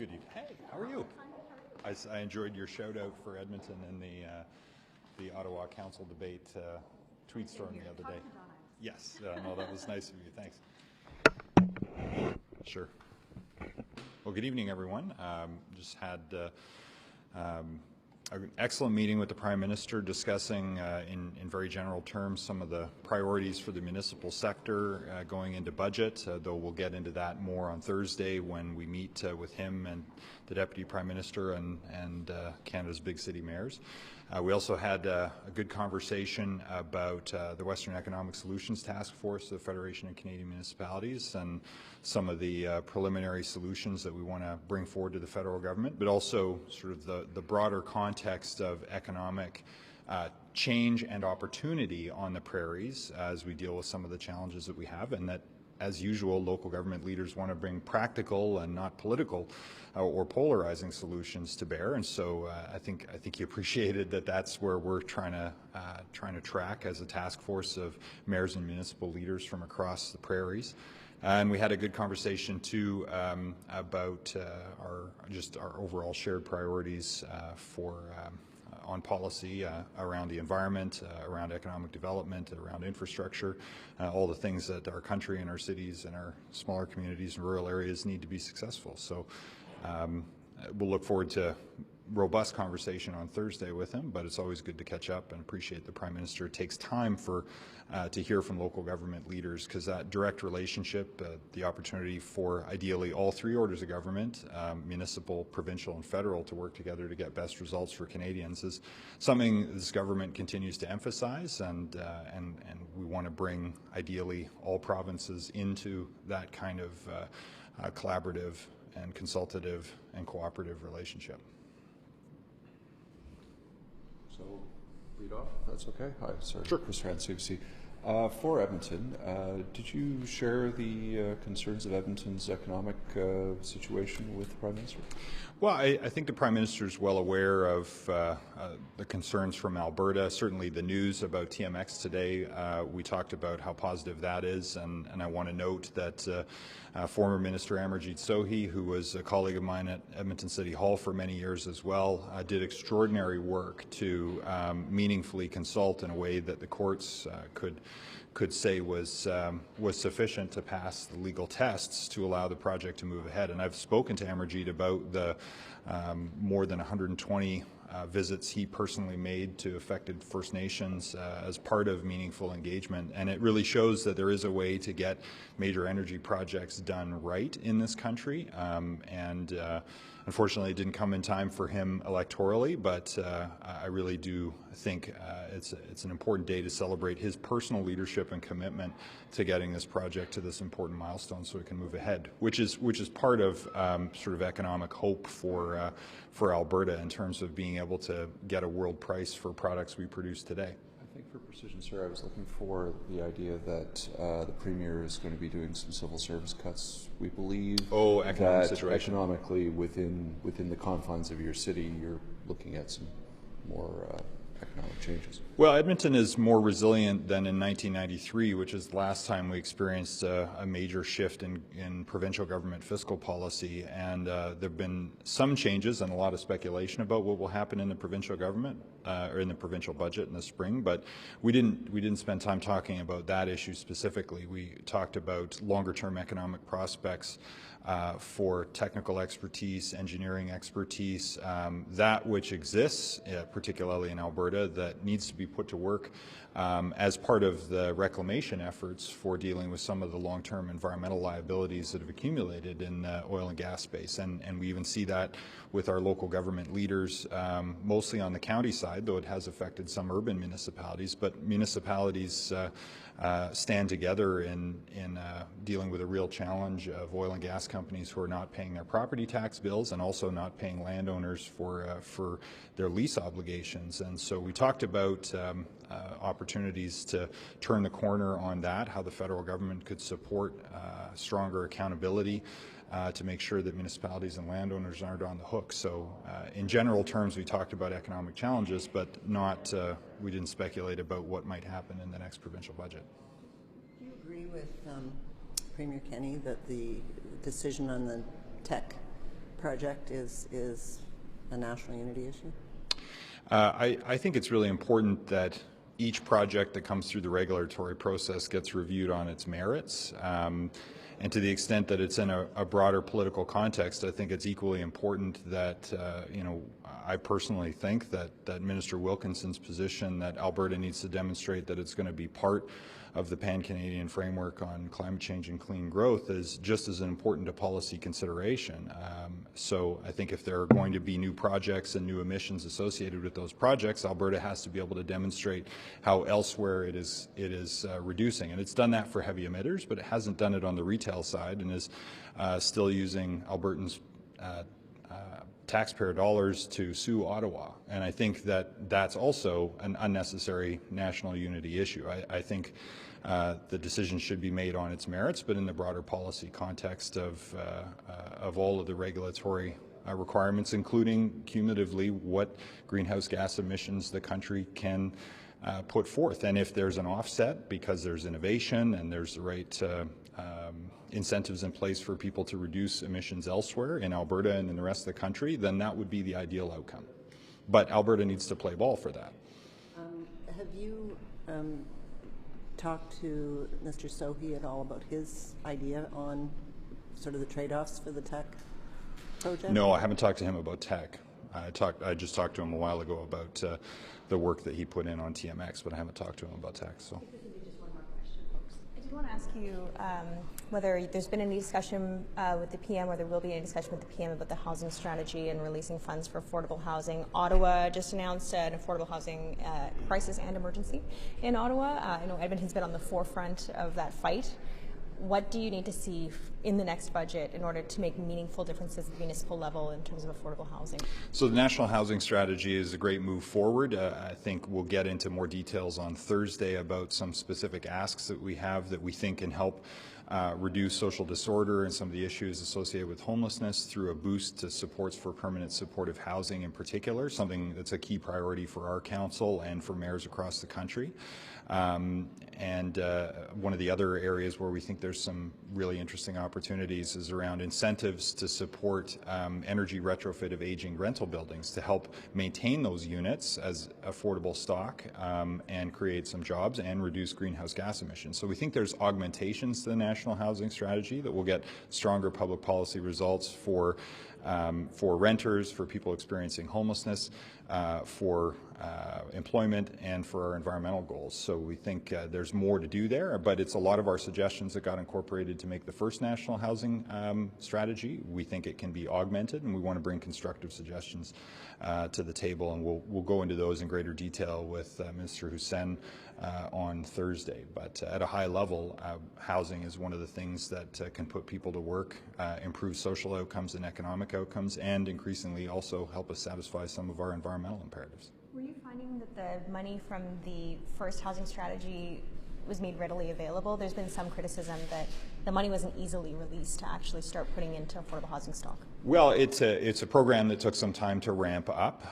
Good evening. Hey, how are you? I enjoyed your shout out for Edmonton in the Ottawa Council debate tweet storm the other day. Yes, no, that was nice of you. Thanks. Sure. Well, good evening, everyone. Just had an excellent meeting with the Prime Minister discussing in very general terms some of the priorities for the municipal sector going into budget, though we'll get into that more on Thursday when we meet with him and the Deputy Prime Minister and Canada's big city mayors. We also had a good conversation about the Western Economic Solutions Task Force, the Federation of Canadian Municipalities, and some of the preliminary solutions that we want to bring forward to the federal government, but also sort of the broader context of economic change and opportunity on the prairies as we deal with some of the challenges that we have, and that, as usual, local government leaders want to bring practical and not political or polarizing solutions to bear. And so I think you appreciated that that's where we're trying to track as a task force of mayors and municipal leaders from across the prairies. And we had a good conversation too about our overall shared priorities on policy around the environment, around economic development, around infrastructure, all the things that our country and our cities and our smaller communities and rural areas need to be successful. So we'll look forward to robust conversation on Thursday with him, but it's always good to catch up and appreciate the Prime Minister takes time to hear from local government leaders, because that direct relationship, the opportunity for ideally all three orders of government, municipal, provincial and federal, to work together to get best results for Canadians is something this government continues to emphasize, and we want to bring ideally all provinces into that kind of collaborative and consultative and cooperative relationship. So, lead off, if that's okay. Hi, sorry. Sure. Chris Rand, CBC. For Edmonton, did you share the concerns of Edmonton's economic situation with the Prime Minister? Well, I think the Prime Minister is well aware of the concerns from Alberta. Certainly the news about TMX today, we talked about how positive that is, and I want to note that former Minister Amarjeet Sohi, who was a colleague of mine at Edmonton City Hall for many years as well, did extraordinary work to meaningfully consult in a way that the courts could say was sufficient to pass the legal tests to allow the project to move ahead. And I've spoken to Amarjeet about the more than 120 visits he personally made to affected First Nations as part of meaningful engagement, and it really shows that there is a way to get major energy projects done right in this country. Unfortunately, it didn't come in time for him electorally, but I really do think it's an important day to celebrate his personal leadership and commitment to getting this project to this important milestone so it can move ahead, which is part of sort of economic hope for Alberta in terms of being able to get a world price for products we produce today. I think for precision, sir, I was looking for the idea that the Premier is going to be doing some civil service cuts. We believe that economically within the confines of your city, you're looking at some more economic changes. Well, Edmonton is more resilient than in 1993, which is the last time we experienced a major shift in provincial government fiscal policy, and there have been some changes and a lot of speculation about what will happen in the provincial government or in the provincial budget in the spring, but we didn't spend time talking about that issue specifically. We talked about longer-term economic prospects for technical expertise, engineering expertise, that which exists, particularly in Alberta, that needs to be put to work as part of the reclamation efforts for dealing with some of the long-term environmental liabilities that have accumulated in the oil and gas space. And we even see that with our local government leaders, mostly on the county side, though it has affected some urban municipalities, but municipalities stand together in dealing with a real challenge of oil and gas companies who are not paying their property tax bills and also not paying landowners for their lease obligations. And so we talked about opportunities to turn the corner on that, how the federal government could support stronger accountability to make sure that municipalities and landowners aren't on the hook. So in general terms, we talked about economic challenges, but not we didn't speculate about what might happen in the next provincial budget. Do you agree with Premier Kenney that the decision on the tech project is a national unity issue? I think it's really important that each project that comes through the regulatory process gets reviewed on its merits. And to the extent that it's in a broader political context, I think it's equally important that, I personally think that Minister Wilkinson's position that Alberta needs to demonstrate that it's going to be part of the pan-Canadian framework on climate change and clean growth is just as important a policy consideration. So I think if there are going to be new projects and new emissions associated with those projects, Alberta has to be able to demonstrate how elsewhere it is reducing. And it's done that for heavy emitters, but it hasn't done it on the retail side and is still using Albertans' taxpayer dollars to sue Ottawa. And I think that that's also an unnecessary national unity issue. I think the decision should be made on its merits, but in the broader policy context of all of the regulatory requirements, including cumulatively what greenhouse gas emissions the country can put forth. And if there's an offset because there's innovation and there's the right incentives in place for people to reduce emissions elsewhere in Alberta and in the rest of the country, then that would be the ideal outcome. But Alberta needs to play ball for that. Have you talked to Mr. Sohi at all about his idea on sort of the trade-offs for the tech project? No, I haven't talked to him about tech. I just talked to him a while ago about the work that he put in on TMX, but I haven't talked to him about tech. So. I want to ask you whether there's been any discussion with the PM, or there will be any discussion with the PM about the housing strategy and releasing funds for affordable housing. Ottawa just announced an affordable housing crisis and emergency in Ottawa. I know Edmonton's been on the forefront of that fight. What do you need to see in the next budget in order to make meaningful differences at the municipal level in terms of affordable housing? So the National Housing Strategy is a great move forward. I think we'll get into more details on Thursday about some specific asks that we have that we think can help reduce social disorder and some of the issues associated with homelessness through a boost to supports for permanent supportive housing in particular, something that's a key priority for our council and for mayors across the country. One of the other areas where we think there's some really interesting opportunities is around incentives to support energy retrofit of aging rental buildings to help maintain those units as affordable stock and create some jobs and reduce greenhouse gas emissions. So we think there's augmentations to the National Housing Strategy that will get stronger public policy results for renters, for people experiencing homelessness, for employment, and for our environmental goals. So we think there's more to do there, but it's a lot of our suggestions that got incorporated to make the first National Housing Strategy. We think it can be augmented, and we want to bring constructive suggestions to the table, and we'll go into those in greater detail with Minister Hussein on Thursday. But at a high level, housing is one of the things that can put people to work, improve social outcomes and economic outcomes, and increasingly also help us satisfy some of our environmental imperatives. Were you finding that the money from the first housing strategy was made readily available? There's been some criticism that the money wasn't easily released to actually start putting into affordable housing stock. Well, it's a program that took some time to ramp up,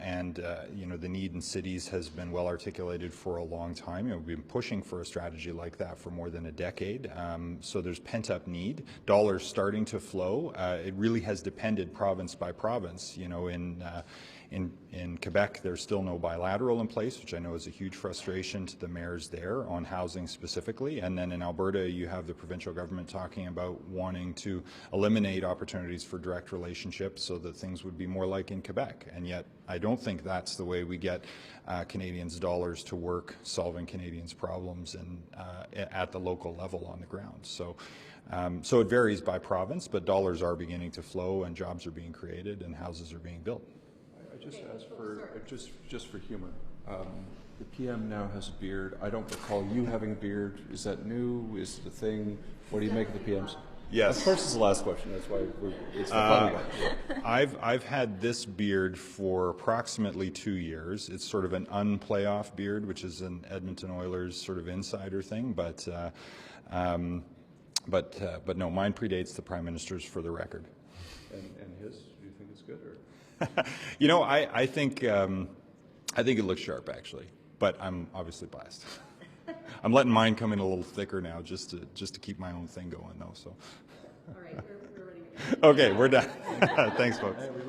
and the need in cities has been well articulated for a long time. We've been pushing for a strategy like that for more than a decade. So there's pent-up need. Dollars starting to flow. It really has depended province by province. In Quebec, there's still no bilateral in place, which I know is a huge frustration to the mayors there on housing specifically. And then in Alberta, you have the provincial government talking about wanting to eliminate opportunities for direct relationships so that things would be more like in Quebec. And yet, I don't think that's the way we get Canadians' dollars to work solving Canadians' problems and at the local level on the ground. So it varies by province, but dollars are beginning to flow and jobs are being created and houses are being built. Just ask for just for humor. The PM now has a beard. I don't recall you having a beard. Is that new? Is it a thing? What do you make of the PM's? Yes. Of course, it's the last question. That's why it's the funny one. I've had this beard for approximately 2 years. It's sort of an unplayoff beard, which is an Edmonton Oilers sort of insider thing. But no, mine predates the Prime Minister's, for the record. And his? Do you think it's good or? I think it looks sharp actually, but I'm obviously biased. I'm letting mine come in a little thicker now, just to keep my own thing going though. So. All right, we're ready. Okay, we're done. Thanks, folks.